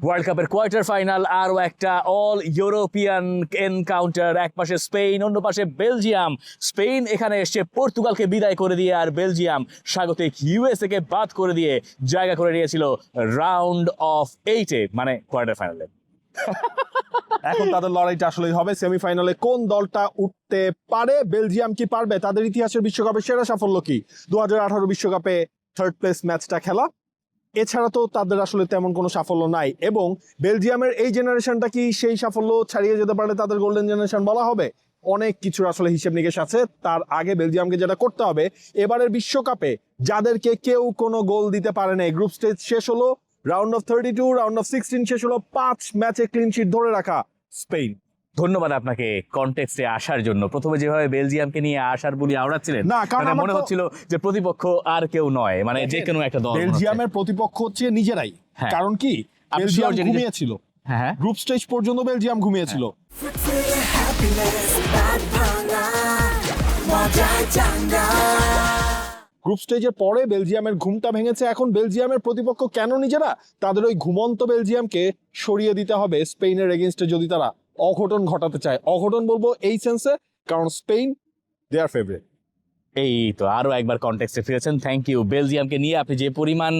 World কাপের quarter final আরও একটা অল ইউরোপিয়ান এনকাউন্টার, এক পাশে স্পেন, অন্য পাশে বেলজিয়াম। স্পেন এখানে এসে পর্তুগালকে বিদায় করে দিয়ে, আর বেলজিয়াম স্বাগতিক ইউএসএ কে বাদ করে দিয়ে জায়গা করে নিয়েছিল রাউন্ড অফ 8-এ, মানে কোয়ার্টার ফাইনালে। এখন তাদের লড়াইটা আসলেই হবে সেমিফাইনালে কোন দলটা উঠতে পারে। বেলজিয়াম কি পারবে? তাদের ইতিহাসের বিশ্বকাপের সেরা সাফল্য কি? 2018 বিশ্বকাপে থার্ড প্লেস ম্যাচটা খেলা, এছাড়া তো তাদের আসলে তেমন কোনো সাফল্য নাই। এবং বেলজিয়ামের এই জেনারেশনটা কি সেই সাফল্য ছাড়িয়ে যেতে পারে তাদের গোল্ডেন জেনারেশন বলা হবে? অনেক কিছুর আসলে হিসেব নিকেশ আছে। তার আগে বেলজিয়ামকে যেটা করতে হবে, এবারের বিশ্বকাপে যাদেরকে কেউ কোনো গোল দিতে পারে না, গ্রুপ স্টেজ শেষ হলো, রাউন্ড অফ 32, রাউন্ড অফ 16 শেষ হলো, 5 ম্যাচে ক্লিন শিট ধরে রাখা স্পেন। ধন্যবাদ আপনাকে কনটেক্সটে আসার জন্য। প্রথমে যেভাবে বেলজিয়ামকে নিয়ে আশার বুলি আওড়াচ্ছিলেন, না, কারণ মানে আমার মনে তো- হচ্ছিল যে প্রতিপক্ষ আর কেউ নয়, মানে যে কোনো একটা দল। বেলজিয়ামের প্রতিপক্ষ হচ্ছে নিজেরাই। হ্যাঁ। কারণ কি, আপনি বেলজিয়াম sure যে নিজে- ঘুমিয়েছিল, হ্যাঁ, গ্রুপ স্টেজ পর্যন্ত বেলজিয়াম ঘুমিয়েছিল। গ্রুপ স্টেজের পরে বেলজিয়ামের ঘুমটা ভেঙেছে। এখন বেলজিয়ামের প্রতিপক্ষ কেন নিজেরা? তাদের ওই ঘুমন্ত বেলজিয়ামকে সরিয়ে দিতে হবে স্পেনের এগেইনস্টে যদি তারা অঘটন ঘটাতে চায়। অঘটন বলবো এই সেন্সে, কারণ স্পেন দে আর ফেভারিট। এই তো আরো একবার কনটেক্সটে ফিরেছেন। Thank you. বেলজিয়ামকে নিয়ে আপনি যে পরিমাণ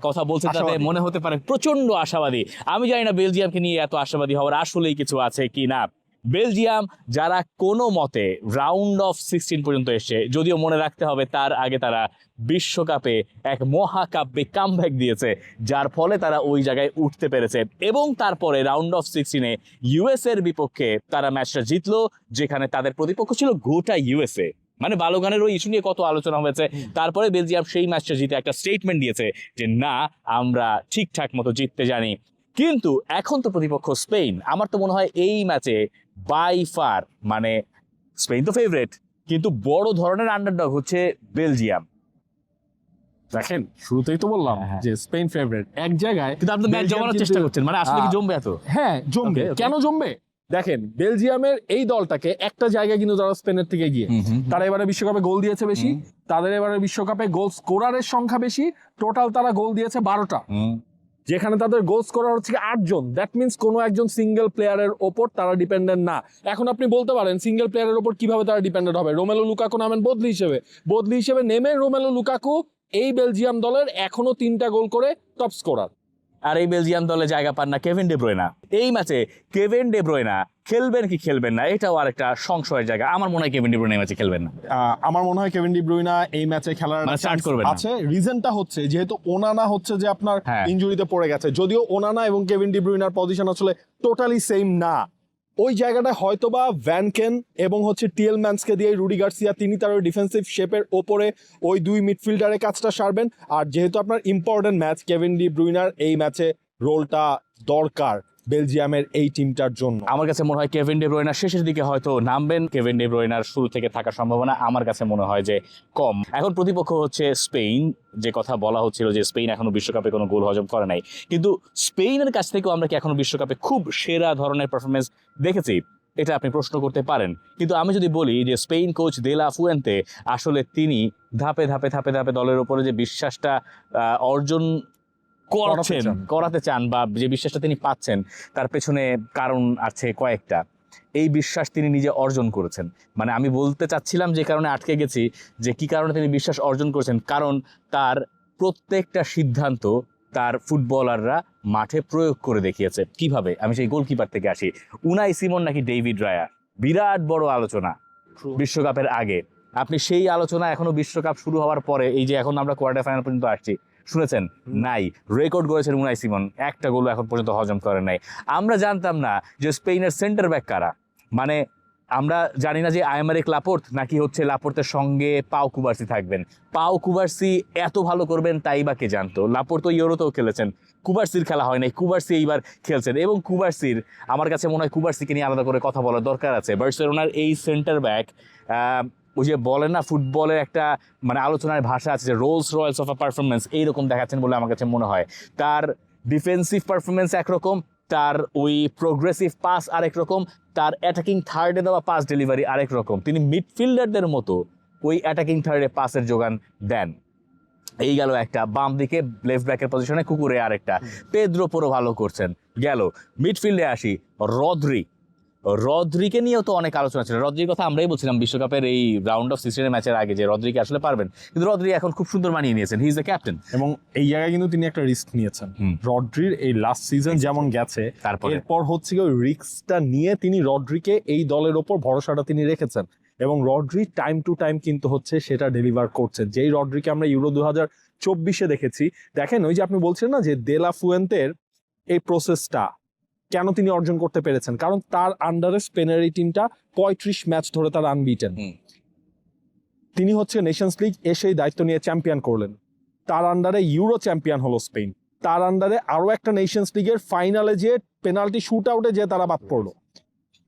কথা বলছেন তাতে আশাবাদী। মনে হতে পারে প্রচন্ড আশাবাদী। আমি জানি না বেলজিয়ামকে নিয়ে এত আশাবাদী হওয়ার আসলেই কিছু আছে কি না। বেলজিয়াম যারা কোনো মতে রাউন্ড অফ 16 পর্যন্ত এসে, যদিও মনে রাখতে হবে তার আগে তারা বিশ্বকাপে এক মহাকাব্যিক কামব্যাক দিয়েছে, যার ফলে তারা ওই জায়গায় উঠতে পেরেছে। এবং তারপরে রাউন্ড অফ 16-এ ইউএস এর বিপক্ষে তারা ম্যাচটা জিতলো, যেখানে তাদের প্রতিপক্ষ ছিল গোটা ইউএসএ। মানে বালোগানের ওই ইস্যু নিয়ে কত আলোচনা হয়েছে, তারপরে বেলজিয়াম সেই ম্যাচটা জিতে একটা স্টেটমেন্ট দিয়েছে যে না, আমরা ঠিকঠাক মতো জিততে জানি। কিন্তু এখন তো প্রতিপক্ষ স্পেন। আমার তো মনে হয় এই ম্যাচে বাই ফার, মানে স্পেন তো ফেভারিট, কিন্তু বড় ধরনের আন্ডারডগ হচ্ছে বেলজিয়াম। দেখেন, শুরুতেই তো বললাম হ্যাঁ। যে স্পেন ফেভারিট এক জায়গায়, কিন্তু আপনি ম্যাচ বেলজিয়াম জমানোর কিন্তু- চেষ্টা করছেন, মানে আসলে কি জমবে এত? হ্যাঁ, জমবে। Okay, okay. কেন জমবে? দেখেন, বেলজিয়ামের এই দলটাকে একটা জায়গায় কিন্তু তারা স্পেনের থেকে গিয়ে, তারা এবারে বিশ্বকাপে গোল দিয়েছে বেশি, তাদের এবারে বিশ্বকাপে গোল স্কোরারের সংখ্যা বেশি। টোটাল তারা গোল দিয়েছে 12টা, যেখানে তাদের গোল স্কোরার হচ্ছে 8 জন। দ্যাট মিনস কোনো একজন সিঙ্গেল প্লেয়ারের ওপর তারা ডিপেন্ডেন্ট না। এখন আপনি বলতে পারেন সিঙ্গেল প্লেয়ারের ওপর কিভাবে তারা ডিপেন্ডেন্ট হবে? রোমেলো লুকাকু নামেন বদলি হিসেবে নেমে রোমেলো লুকাকু এই বেলজিয়াম দলের এখনো 3টা গোল করে টপ স্কোরার। আর এই বেলজিয়াম দলে জায়গা পান না কেভিন ডে ব্রুয়না। এই ম্যাচে কেভিন ডে ব্রুয়না খেলবেন কি খেলবেন না, এটাও আরেকটা সংশয়ের জায়গা। আমার মনে হয় কেভিন ডে ব্রুয়না এই ম্যাচে খেলবেন না। আমার মনে হয় কেভিন ডি ব্রুইনা এই ম্যাচে খেলার মানে start chance করবেন না। আছে। রিজনটা হচ্ছে যেহেতু ওনানা হচ্ছে যে আপনার হ্যাঁ। ইনজুরিতে পড়ে গেছে, যদিও ওনানা এবং কেভিন ডি ব্রুইনার পজিশন আসলে টোটালি সেম না। ওই জায়গাটায় হয়তোবা ভ্যানকেন এবং হচ্ছে টিয়েলম্যান্সকে দিয়ে রুডি গার্সিয়া, তিনি তার ওই ডিফেন্সিভ শেপের ওপরে ওই দুই মিডফিল্ডারের কাজটা সারবেন। আর যেহেতু আপনার ইম্পর্টেন্ট ম্যাচ, কেভিন ডি ব্রুইনার এই ম্যাচে রোলটা দরকার বেলজিয়ামের এই টিমটার জন্য। আমার কাছে মনে হয় কেভিন ডে ব্রুয়না শেষের দিকে হয়তো নামবেন। কেভিন ডে ব্রুয়নার শুরু থেকে থাকার সম্ভাবনা আমার কাছে মনে হয় যে কম। এখন প্রতিপক্ষ হচ্ছে স্পেন। যে কথা বলা হচ্ছিল যে স্পেন এখনো বিশ্বকাপে কোনো গোল হজম করে নাই, কিন্তু স্পেনের কাছ থেকেও আমরা কি এখনো বিশ্বকাপে খুব সেরা ধরনের পারফরমেন্স দেখেছি? এটা আপনি প্রশ্ন করতে পারেন। কিন্তু আমি যদি বলি যে স্পেন কোচ দে লা ফুয়েন্তে আসলে তিনি ধাপে ধাপে ধাপে ধাপে দলের উপরে যে বিশ্বাসটা অর্জন করাতে চান, বা যে বিশ্বাসটা তিনি পাচ্ছেন, তার পেছনে কারণ আছে কয়েকটা। এই বিশ্বাস তিনি নিজে অর্জন করেছেন। মানে আমি বলতে চাচ্ছিলাম যে কারণে আটকে গেছি, যে কি কারণে তিনি বিশ্বাস অর্জন করেছেন, কারণ তার প্রত্যেকটা সিদ্ধান্ত তার ফুটবলাররা মাঠে প্রয়োগ করে দেখিয়েছে। কিভাবে? আমি সেই গোলকিপার থেকে আসি। উনাই সিমন নাকি ডেভিড রায়া, বিরাট বড় আলোচনা বিশ্বকাপের আগে। আপনি সেই আলোচনা এখনো বিশ্বকাপ শুরু হওয়ার পরে, এই যে এখন আমরা কোয়ার্টার ফাইনাল পর্যন্ত আসছি, শুনেছেন? নাই। রেকর্ড করেছেন উনাই সিমন, একটা গোল এখন পর্যন্ত হজম করেন নাই। আমরা জানতাম না যে স্পেনের সেন্টার ব্যাক কারা। মানে আমরা জানি না যে আয়মারিক লাপোর্ত নাকি হচ্ছে লাপোর্তের সঙ্গে পাও কুবার্সি থাকবেন। পাও কুবার্সি এত ভালো করবেন তাই বা কে জানতো? লাপোর্ত ইউরোতেও খেলেছেন, কুবার্সির খেলা হয় নাই, কুবার্সি এইবার খেলছেন। এবং কুবার্সির, আমার কাছে মনে হয় কুবার্সিকে নিয়ে আলাদা করে কথা বলার দরকার আছে। বার্সেলোনার এই সেন্টার ব্যাক, ওই যে বলেন না ফুটবলের একটা মানে আলোচনার ভাষা আছে যে Rolle's Royals of a performance, এইরকম দেখাচ্ছেন বলে আমার কাছে মনে হয়। তার ডিফেন্সিভ পারফরমেন্স একরকম, তার ওই প্রোগ্রেসিভ পাস আরেক রকম, তার অ্যাটাকিং থার্ডে দেওয়া পাস ডেলিভারি আরেক রকম। তিনি মিডফিল্ডারদের মতো ওই অ্যাটাকিং থার্ডে পাসের যোগান দেন। এই গেল একটা, বাম দিকে লেফট ব্যাকের পজিশনে কুকুরে আরেকটা, পেদ্রো পুরো ভালো করছেন গেল। মিডফিল্ডে আসি, রদ্রিকে নিয়েও তো অনেক আলোচনা ছিল। রদ্রির কথা আমরাই বলছিলাম বিশ্বকাপের এই রাউন্ড অফ 16 ম্যাচের আগে যে রদ্রিকে আসলে পারবেন, কিন্তু রদ্রি এখন খুব সুন্দর মানিয়ে নিয়েছেন, হি ইজ দ্য ক্যাপ্টেন। এবং এই জায়গায় কিন্তু তিনি একটা রিস্ক নিয়েছেন। রড্রির এই লাস্ট সিজন যেমন গেছে, এরপর হচ্ছে ওই রিস্কটা নিয়ে তিনি রড্রিকে এই দলের ওপর ভরসাটা তিনি রেখেছেন, এবং রড্রি টাইম টু টাইম কিন্তু হচ্ছে সেটা ডেলিভার করছেন। যেই রড্রিকে আমরা ইউরো 2024 দেখেছি, দেখেন ওই যে আপনি বলছেন না যে দেলা ফুয়েন্তের এই প্রসেসটা কেন তিনি অর্জন করতে পেরেছেন, কারণ তার আন্ডারে স্পেনের এই টিমটা 35 ম্যাচ ধরে তার আনবিটেন। তিনি হচ্ছে নেশনস লিগ এসেই দায়িত্ব নিয়ে চ্যাম্পিয়ন করলেন, তার আন্ডারে ইউরো চ্যাম্পিয়ন হলো স্পেন, তার আন্ডারে আরো একটা নেশনস লিগের ফাইনালে যে পেনাল্টি শুট আউটে যে তারা বাদ পড়লো।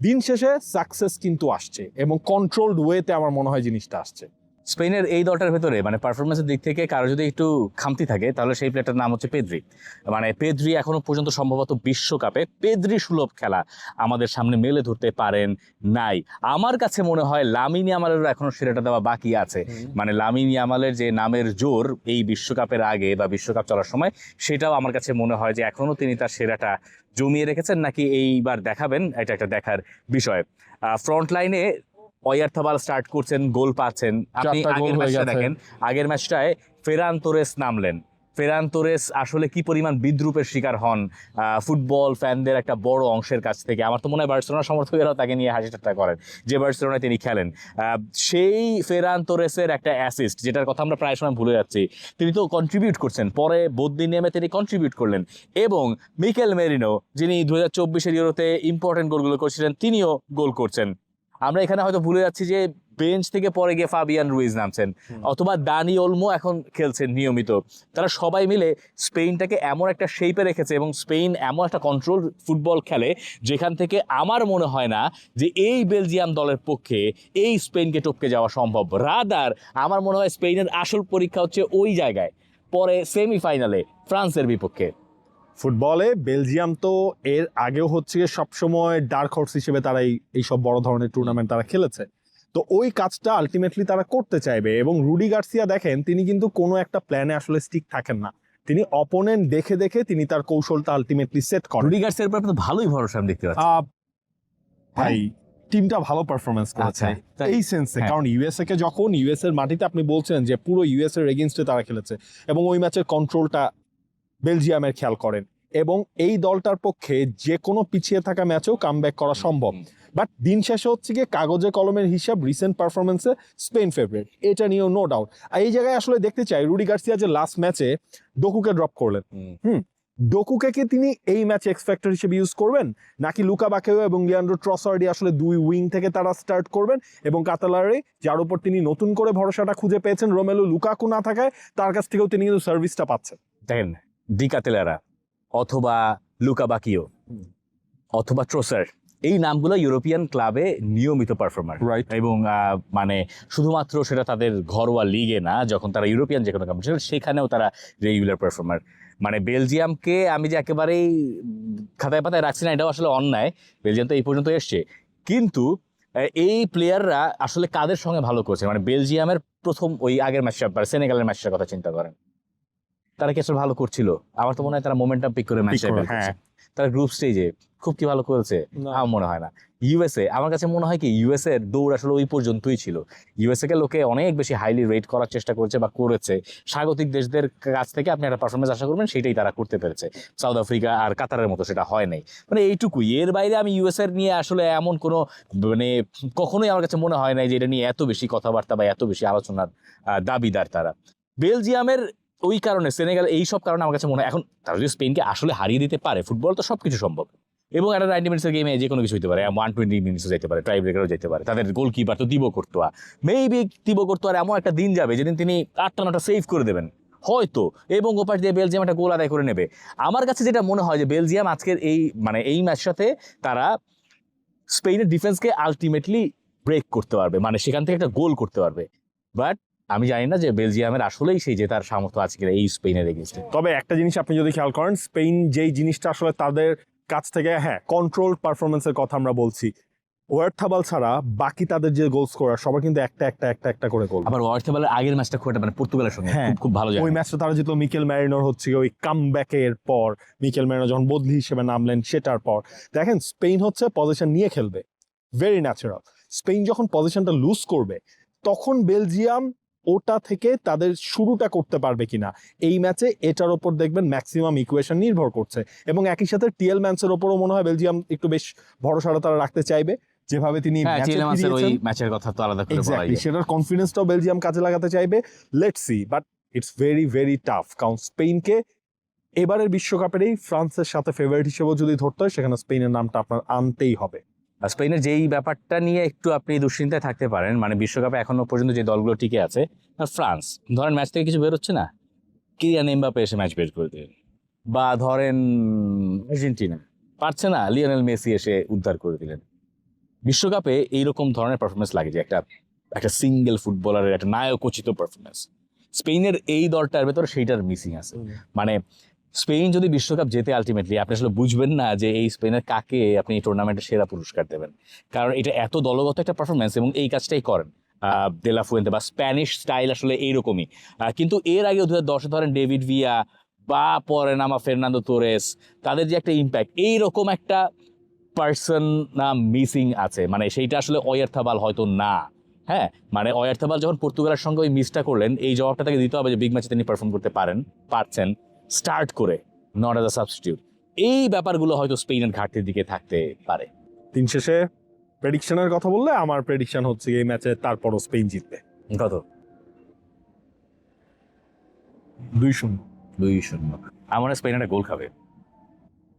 দিন শেষে সাকসেস কিন্তু আসছে, এবং কন্ট্রোলড ওয়েতে আমার মনে হয় জিনিসটা আসছে। স্পেনের এই দলটার ভেতরে মানে পারফরমেন্সের দিক থেকে কারো যদি একটু খামতি থাকে তাহলে সেই প্লেয়ারটার নাম হচ্ছে পেদ্রি। মানে পেদ্রি এখনো পর্যন্ত সম্ভবত বিশ্বকাপে পেদ্রি সুলভ খেলা আমাদের সামনে মেলে ধরতে পারেন নাই। আমার কাছে মনে হয় লামিন ইয়ামালেরও এখনো সেরাটা দেওয়া বাকি আছে। মানে লামিন ইয়ামালের যে নামের জোর এই বিশ্বকাপের আগে বা বিশ্বকাপ চলার সময়, সেটাও আমার কাছে মনে হয় যে এখনো তিনি তার সেরাটা জমিয়ে রেখেছেন নাকি এইবার দেখাবেন, এটা একটা দেখার বিষয়। ফ্রন্ট লাইনে অয়ারথাবাল স্টার্ট করছেন, গোল পাচ্ছেন। আপনি আগের ম্যাচটা দেখেন, আগের ম্যাচটায় ফেরান তোরেস নামলেন। ফেরান তোরেস আসলে কি পরিমাণ বিদ্রুপের শিকার হন ফুটবল ফ্যানদের একটা বড় অংশের কাছ থেকে। আমার তো মনে হয় বার্সেলোনা সমর্থকেরাও তাকে নিয়ে হাসি ঠাট্টা করেন যে বার্সেলোনায় তিনি খেলেন। সেই ফেরান তোরেসের একটা অ্যাসিস্ট, যেটার কথা আমরা প্রায় সময় ভুলে যাচ্ছি, তিনি তো কন্ট্রিবিউট করছেন, পরে বদলি নেমে তিনি কন্ট্রিবিউট করলেন। এবং মিকেল মেরিনো, যিনি 2024 ইউরোতে ইম্পর্টেন্ট গোলগুলো করছিলেন, তিনিও গোল করছেন। আমরা এখানে হয়তো ভুলে যাচ্ছি যে বেঞ্চ থেকে পরে গিয়ে ফাবিয়ান রুইজ নামছেন, অথবা দানি ওলমো এখন খেলছেন নিয়মিত। তারা সবাই মিলে স্পেনটাকে এমন একটা শেপে রেখেছে, এবং স্পেন এমন একটা কন্ট্রোল ফুটবল খেলে যেখান থেকে আমার মনে হয় না যে এই বেলজিয়াম দলের পক্ষে এই স্পেনকে টপকে যাওয়া সম্ভব। রাদার আমার মনে হয় স্পেনের আসল পরীক্ষা হচ্ছে ওই জায়গায়, পরে সেমিফাইনালে ফ্রান্সের বিপক্ষে। ফুটবলে বেলজিয়াম তো এর আগেও হচ্ছে সবসময় ডার্ক হর্স হিসেবে তারা এইসব বড় ধরনের টুর্নামেন্ট তারা খেলেছে, তো ওই কাজটা আলটিমেটলি তারা করতে চাইবে। এবং রুডি গার্সিয়া দেখেন, তিনি কিন্তু কোনো একটা প্ল্যানে আসলে স্টিক থাকেন না, তিনি অপোনেন্ট দেখে দেখে তিনি তার কৌশলটা আলটিমেটলি সেট করেন। রুডি গার্সিয়ার উপর আপনার ভালোই ভরসা আমি দেখতে পাচ্ছি। ভাই টিমটা ভালো পারফরমেন্স করেছে আচ্ছা, এই সেন্সে, হ্যাঁ। কারণ ইউএসএ কে যখন ইউএস এর মাটিতে আপনি বলছেন যে পুরো ইউএস এর এগেইনস্টে তারা খেলেছে, এবং ওই ম্যাচের কন্ট্রোলটা বেলজিয়ামের খেয়াল করেন, এবং এই দলটার পক্ষে যে কোনো পিছিয়ে থাকা ম্যাচেও কামব্যাক করা সম্ভব। বাট দিন শেষে হচ্ছে গিয়ে কাগজে কলমের হিসাব রিসেন্ট পারফরমেন্সে স্পেন ফেভারিট, এটা নিয়েও নো ডাউট। আর এই জায়গায় আসলে দেখতে চাই রুডি গার্সিয়া যে লাস্ট ম্যাচে ডোকুকে ড্রপ করলেন, ডোকুকে কি তিনি এই ম্যাচে এক্স ফ্যাক্টর হিসেবে ইউজ করবেন, নাকি লুকা বাকেও এবং লিয়ান্ড্রো ট্রসার্ডি আসলে দুই উইং থেকে তারা স্টার্ট করবেন, এবং কাতালারে যার উপর তিনি নতুন করে ভরসাটা খুঁজে পেয়েছেন রোমেলু লুকাকু না থাকায়, তার কাছ থেকেও তিনি কিন্তু সার্ভিসটা পাচ্ছেন। দেখেন ডি কাতেলারা অথবা লুকা বাকিও অথবা ট্রোসার, এই নামগুলো ইউরোপিয়ান ক্লাবে নিয়মিত পারফর্মার, রাইট, এবং মানে শুধুমাত্র সেটা তাদের ঘরোয়া লিগে না, যখন তারা ইউরোপিয়ান যে কোনো কম্পিটিশন সেখানেও তারা রেগুলার পারফর্মার। মানে বেলজিয়ামকে আমি যে একেবারেই খাতায় পাতায় রাখছি না, এটাও আসলে অন্যায়। বেলজিয়াম তো এই পর্যন্ত এসছে, কিন্তু এই প্লেয়াররা আসলে কাদের সঙ্গে ভালো করছে। মানে বেলজিয়ামের প্রথম ওই আগের ম্যাচটা, সেনেগালের ম্যাচটার কথা চিন্তা করেন, তারা কি আসলে ভালো করছিল? আমার তো মনে হয় তারা মোমেন্টাম পিক করে ম্যাচ, তারা গ্রুপ স্টেজে খুব কি ভালো করেছে আমার মনে হয় না। ইউএসএ, আমার কাছে মনে হয় কি ইউএসএ এর দৌড় আসলে ওই পর্যন্তই ছিল। ইউএসএ কে লোকে অনেক বেশি হাইলি রেট করার চেষ্টা করছে বা করেছে, স্বাগতিক দেশদের কাছ থেকে আপনি একটা পারফরমেন্স আশা করবেন, সেটাই তারা করতে পেরেছে। সাউথ আফ্রিকা আর কাতারের মতো সেটা হয় নাই। মানে এইটুকুই, এর বাইরে আমি ইউএসএ নিয়ে আসলে এমন কোনো মানে কখনোই আমার কাছে মনে হয় নাই যে এটা নিয়ে এত বেশি কথাবার্তা বা এত বেশি আলোচনার দাবিদার তারা। বেলজিয়ামের ওই কারণে, সেনেগাল, এই সব কারণে আমার কাছে মনে হয় এখন তারা যদি স্পেনকে আসলে হারিয়ে দিতে পারে, ফুটবল তো সবকিছু সম্ভব, এবং একটা 90 মিনিটসের গেমে যে কোনো কিছু হতে পারে, 120 মিনিটসও যেতে পারে, টাই ব্রেকারও যেতে পারে। তাদের গোলকিপার তো দিবো কোর্তোয়া, মেবি দিবো কোর্তোয়ার এমন একটা দিন যাবে যেদিন তিনি 8টা-9টা সেভ করে দেবেন হয়তো, এবং ওপাশ দিয়ে বেলজিয়াম একটা গোল আদায় করে নেবে। আমার কাছে যেটা মনে হয় যে বেলজিয়াম আজকের এই ম্যাচটাতে তারা স্পেনের ডিফেন্সকে আলটিমেটলি ব্রেক করতে পারবে, মানে সেখান থেকে একটা গোল করতে পারবে। বাট আমি জানি না যে বেলজিয়ামের আসলেই সেই জেতার সামর্থ্য আছে কিনা এই স্পেনের এগেইনস্টে। তবে একটা জিনিস আপনি যদি খেয়াল করেন, স্পেন যেই জিনিসটা আসলে তাদের কাছ থেকে, হ্যাঁ, কন্ট্রোল পারফরমেন্সের কথা আমরা বলছি, ওয়ার্থাবাল ছাড়া বাকি তাদের যে গোল স্কোরার সবার কিন্তু একটা করে গোল। আবার ওয়ার্থেবালের আগের ম্যাচটা খুব একটা মানে পর্তুগালের সঙ্গে হ্যাঁ, খুব ভালো যায়। ওই ম্যাচটা তারা জিতলো মিকেল ম্যারিনোর হচ্ছে ওই কামব্যাকের পর, মিকেল ম্যারিনো যখন বদলি হিসেবে নামলেন সেটার পর। দেখেন স্পেন হচ্ছে পজিশন নিয়ে খেলবে, ভেরি ন্যাচারাল। স্পেন যখন পজিশনটা লুজ করবে তখন বেলজিয়াম ওটা থেকে তাদের শুরুটা করতে পারবে কিনা এই ম্যাচে এটার ওপর দেখবেন ম্যাক্সিমাম ইকুয়েশন নির্ভর করছে। এবং একই সাথে টিএলম্যান্সের ওপরও মনে হয় বেলজিয়াম একটু বেশ ভরসাটা তারা রাখতে চাইবে, যেভাবে তিনি ওই ম্যাচের কথা তো আলাদা করে বলাই যায়। সেটার কনফিডেন্সটাও বেলজিয়াম কাজে লাগাতে চাইবে। Let's see, but it's very very tough, কারণ স্পেনকে এবারের বিশ্বকাপের এই ফ্রান্সের সাথে ফেভারিট হিসেবেও যদি ধরতে হয় সেখানে স্পেনের নামটা আপনার আনতেই হবে। স্পেনের যেই ব্যাপারটা নিয়ে একটু আপনি দুশ্চিন্তায় থাকতে পারেন, মানে বিশ্বকাপে এখনো পর্যন্ত যে দলগুলো টিকে আছে, ফ্রান্স ধরেন ম্যাচ থেকে কিছু বেরোচ্ছে না, কিলিয়ান এমবাপ্পে এসে ম্যাচ বের করে দিলেন, বা ধরেন আর্জেন্টিনা পারছে না, লিওনেল মেসি এসে উদ্ধার করে দিলেন। বিশ্বকাপে এইরকম ধরনের পারফরমেন্স লাগে যে একটা সিঙ্গেল ফুটবলারের একটা নায়কোচিত পারফরমেন্স। স্পেনের এই দলটার ভেতরে সেইটার মিসিং আছে। মানে স্পেন যদি বিশ্বকাপ জেতে আলটিমেটলি আপনি আসলে বুঝবেন না যে এই স্পেনের কাকে আপনি এই টুর্নামেন্টের সেরা পুরস্কার দেবেন, কারণ এটা এত দলগত একটা পারফরমেন্স এবং এই কাজটাই করেন দেলা ফুয়েন্তে বা স্প্যানিশ স্টাইল আসলে এইরকমই। কিন্তু এর আগে 2010 ধরেন ডেভিড ভিয়া বা পরে নামা ফের্নান্দো তোরেস, তাদের যে একটা ইম্প্যাক্ট, এইরকম একটা পার্সন না মিসিং আছে, মানে সেইটা আসলে ওয়ার্থাবাল হয়তো না। হ্যাঁ, মানে ওয়ার্থাবাল যখন পর্তুগালের সঙ্গে ওই মিসটা করলেন, এই জবাবটা তাকে দিতে হবে যে বিগ ম্যাচে তিনি পারফর্ম করতে পারছেন স্টার্ট করে, নট অ্যাজ আ সাবস্টিটিউট। এই ব্যাপারগুলো হয়তো স্পেনের ঘাটতির দিকে থাকতে পারে। দিন শেষে প্রেডিকশনের কথা বললে আমার প্রেডিকশন হচ্ছে এই ম্যাচে তারপরও স্পেন জিতবে। কত? 2-0। 2-0। আমার স্পেন একটা গোল খাবে।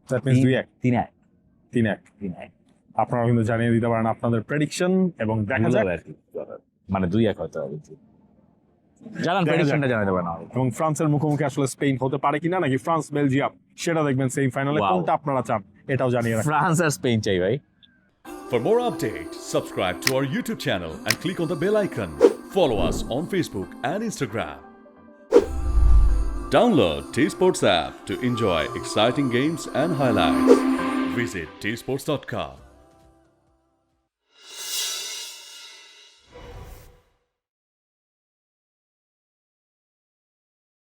That means 2-1। 3-1। 3-1। আপনারা কিন্তু জানিয়ে দিতে পারেন আপনাদের প্রেডিকশন এবং দেখা যাক আর কি, মানে 2-1 হয়তো হবে। জানান প্রেডিকশনটা জানাতে পারেন। এবং ফ্রান্সের মুখোমুখি আসলে স্পেন হতে পারে কিনা, নাকি ফ্রান্স বেলজিয়াম, সেটা দেখবেন সেমিফাইনালে। কোনটা আপনারা চান এটাও জানিয়ে রাখুন। ফ্রান্স আর স্পেন চাই ভাই। For more updates, subscribe to our YouTube channel and click on the bell icon. Follow us on Facebook and Instagram. Download T-Sports app to enjoy exciting games and highlights. Visit tsports.com.